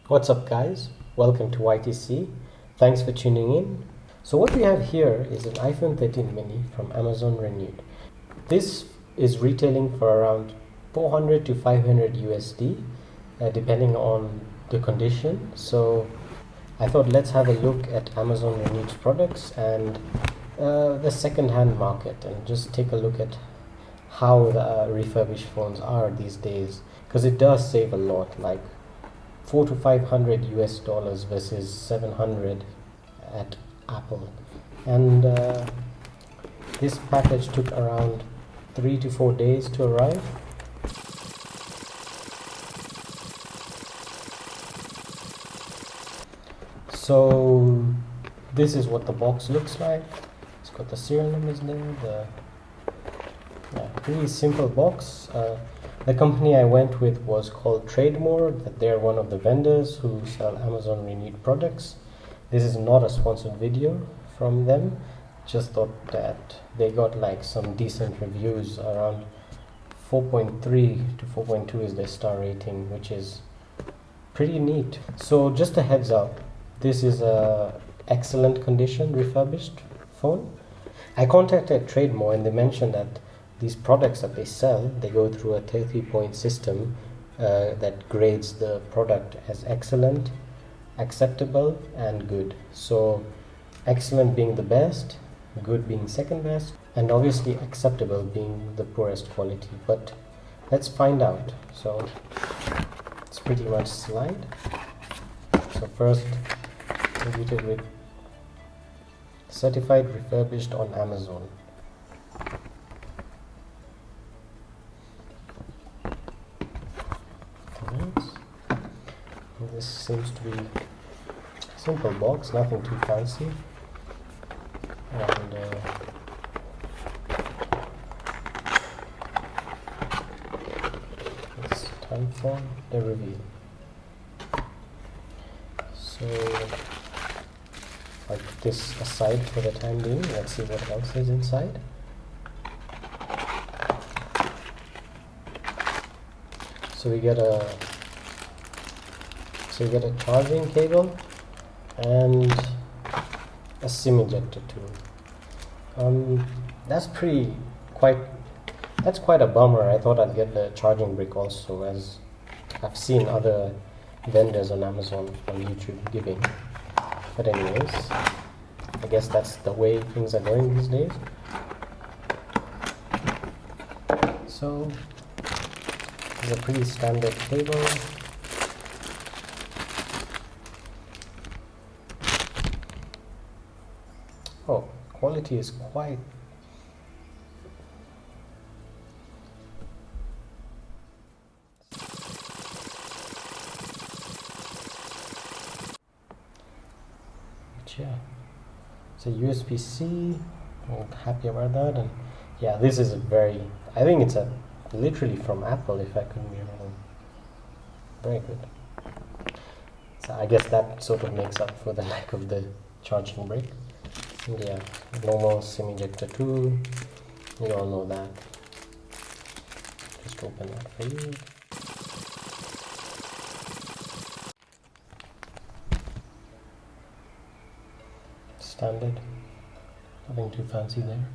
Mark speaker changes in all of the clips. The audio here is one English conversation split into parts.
Speaker 1: What's up, guys? Welcome to YTC. Thanks for tuning in. So what we have here is an iPhone 13 mini from Amazon Renewed. This is retailing for around 400 to 500 USD, depending on the condition. So I thought let's have a look at Amazon Renewed's products and the second-hand market, and just take a look at how the refurbished phones are these days, because it does save a lot, like 4 to 500 US dollars versus 700 at Apple. And this package took around 3 to 4 days to arrive. So this is what the box looks like. It's got the serial numbers there, pretty simple box. The company I went with was called Trademore. They're one of the vendors who sell Amazon Renewed products. This is not a sponsored video from them. Just thought that they got like some decent reviews. Around 4.3 to 4.2 is their star rating, which is pretty neat. So just a heads up, this is a excellent condition refurbished phone. I contacted Trademore and they mentioned that these products that they sell, they go through a 30-point system that grades the product as excellent, acceptable, and good. So excellent being the best, good being second best, and obviously acceptable being the poorest quality. But let's find out. So it's pretty much slide. So first, greeted with certified refurbished on Amazon. This seems to be a simple box, nothing too fancy. And it's time for the reveal. So I'll put this aside for the time being. Let's see what else is inside. So we get a charging cable and a SIM ejector tool. That's quite a bummer. I thought I'd get the charging brick also, as I've seen other vendors on Amazon or YouTube giving. But anyways, I guess that's the way things are going these days. So this is a pretty standard cable. Oh, quality is quite yeah. It's a USB-C. I'm happy about that. And yeah, this is I think it's literally from Apple, if I couldn't be wrong. Very good. So I guess that sort of makes up for the lack of the charging brick. Yeah, normal SIM ejector tool, you all know that. Just open that for you. Standard, nothing too fancy there.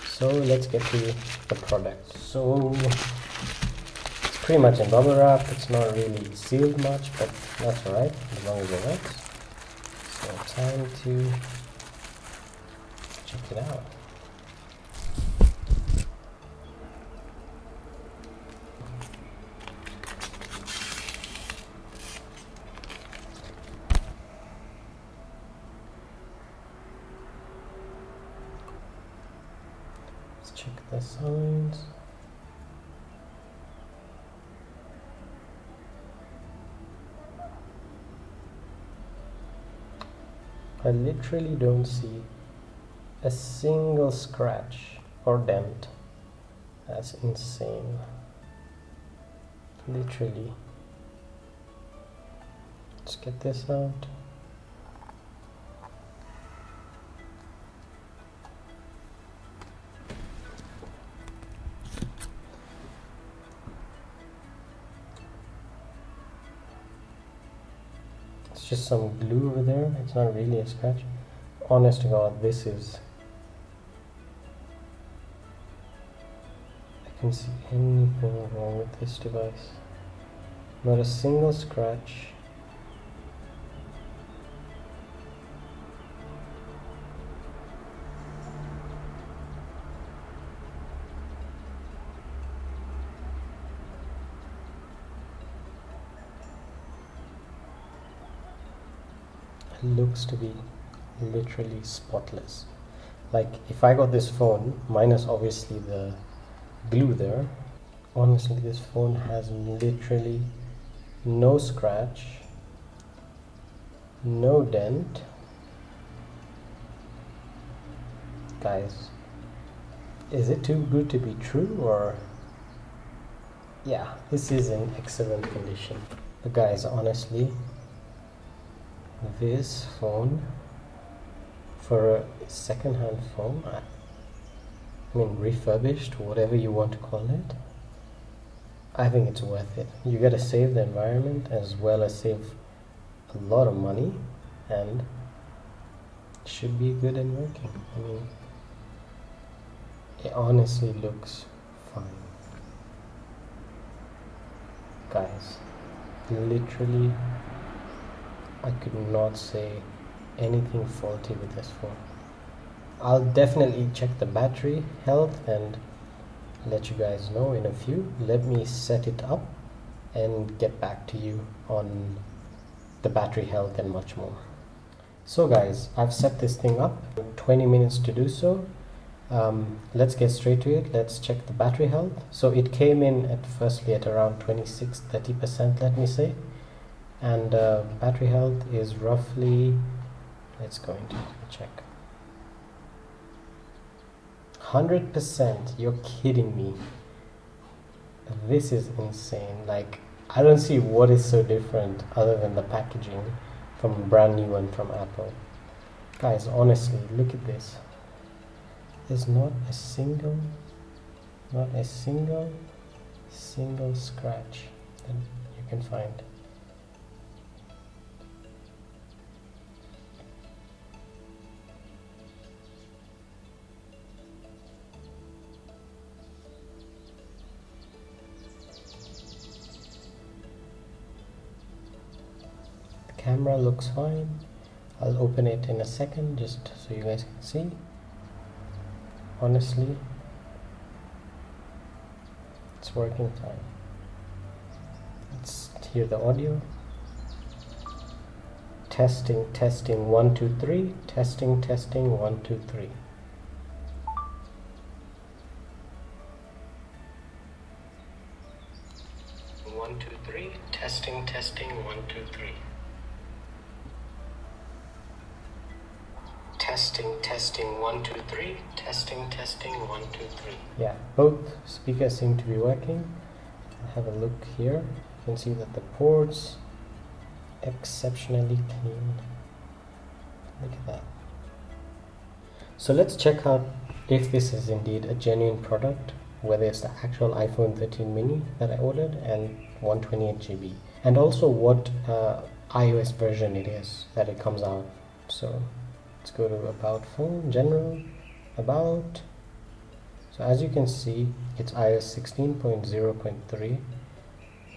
Speaker 1: So let's get to the product. So it's pretty much in bubble wrap. It's not really sealed much, but that's alright as long as it works. So time to check it out. Let's check the signs. I literally don't see a single scratch or dent. That's insane. Literally. Let's get this out. It's just some glue over there. It's not really a scratch. Honest to God, this is... I can see anything wrong with this device. Not a single scratch. It looks to be literally spotless. Like if I got this phone, minus obviously the glue there, honestly this phone has literally no scratch, no dent. Guys, is it too good to be true, or... Yeah, this is in excellent condition. But guys, honestly, this phone, for a second-hand phone, I mean refurbished, whatever you want to call it, I think it's worth it. You gotta save the environment as well as save a lot of money, and it should be good and working. I mean, it honestly looks fine. Guys, literally, I could not say anything faulty with this phone. I'll definitely check the battery health and let you guys know in a few. Let me set it up and get back to you on the battery health and much more. So guys, I've set this thing up, 20 minutes to do so. Let's get straight to it. Let's check the battery health. So it came in at firstly at around 26-30%, let me say, and battery health is roughly, let's go into check, 100%. You're kidding me. This is insane. Like, I don't see what is so different other than the packaging from a brand new one from Apple. Guys, honestly, look at this. There's not a single scratch that you can find. The camera looks fine. I'll open it in a second just so you guys can see. Honestly, it's working fine. Let's hear the audio. Testing 1 2 3. Testing 1 2 3. One, two, three. Testing 1 2 3. Testing 1 2 3. Testing 1 2 3. Yeah, both speakers seem to be working. Have a look here. You can see that the ports exceptionally clean. Look at that. So let's check out if this is indeed a genuine product, whether it's the actual iPhone 13 mini that I ordered and 128 GB, and also what iOS version it is that it comes out. So let's go to about phone, general, about. So as you can see, it's iOS 16.0.3.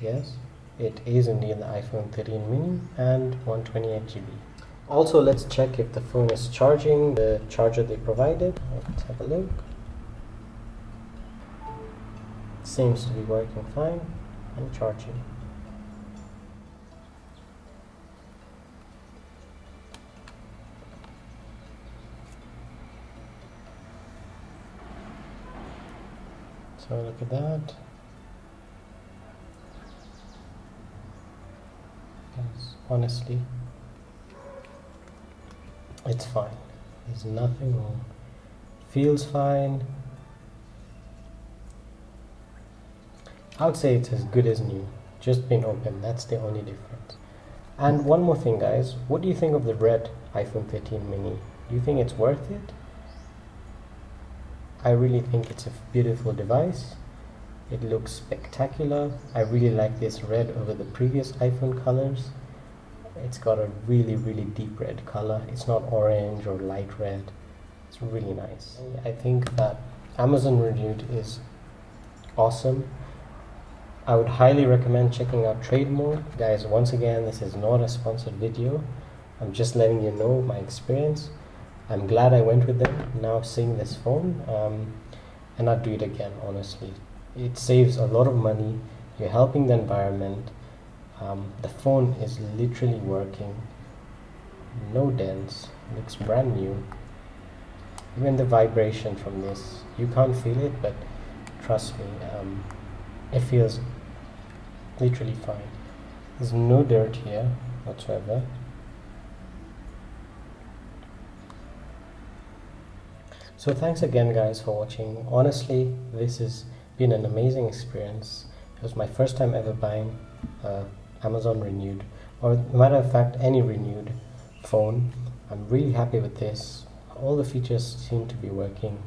Speaker 1: Yes, it is indeed the iPhone 13 mini and 128 GB. Also, let's check if the phone is charging the charger they provided. Let's have a look. Seems to be working fine and charging. So look at that. Yes, honestly, it's fine. There's nothing wrong. Feels fine. I would say it's as good as new. Just been opened. That's the only difference. And one more thing, guys. What do you think of the red iPhone 13 mini? Do you think it's worth it? I really think it's a beautiful device. It looks spectacular. I really like this red over the previous iPhone colors. It's got a really deep red color. It's not orange or light red. It's really nice. I think that Amazon Renewed is awesome. I would highly recommend checking out Trade Mode. Guys, once again, this is not a sponsored video. I'm just letting you know my experience. I'm glad I went with them. Now seeing this phone, and I'd do it again, honestly. It saves a lot of money. You're helping the environment. The phone is literally working. No dents. Looks brand new. Even the vibration from this, you can't feel it, but trust me, it feels literally fine. There's no dirt here whatsoever. So thanks again guys for watching. Honestly, this has been an amazing experience. It was my first time ever buying Amazon Renewed, or matter of fact any Renewed phone. I'm really happy with this. All the features seem to be working.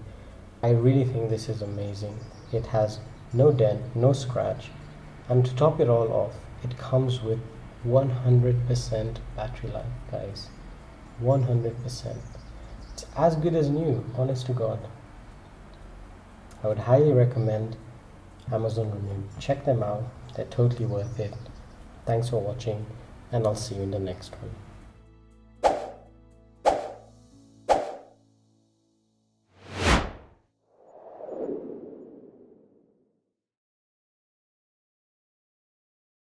Speaker 1: I really think this is amazing. It has no dent, no scratch, and to top it all off, it comes with 100% battery life, guys. 100%. It's as good as new, honest to God. I would highly recommend Amazon Renewed. Check them out. They're totally worth it. Thanks for watching, and I'll see you in the next one.